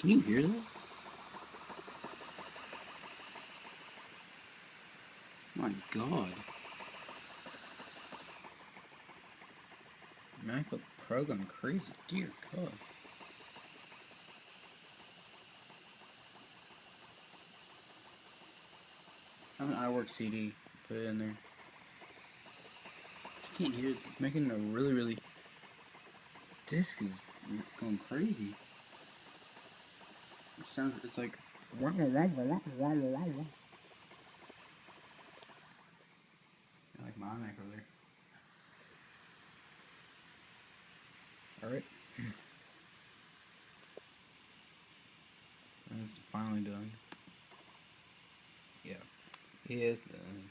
Can you hear that? My God. MacBook Pro going crazy. Dear God. I have an iWork CD. Put it in there. I can't hear it. It's making a really. Disc is going crazy. It sounds. It's like. I like my iMac over there. Alright. It's finally done. Yeah. He is done.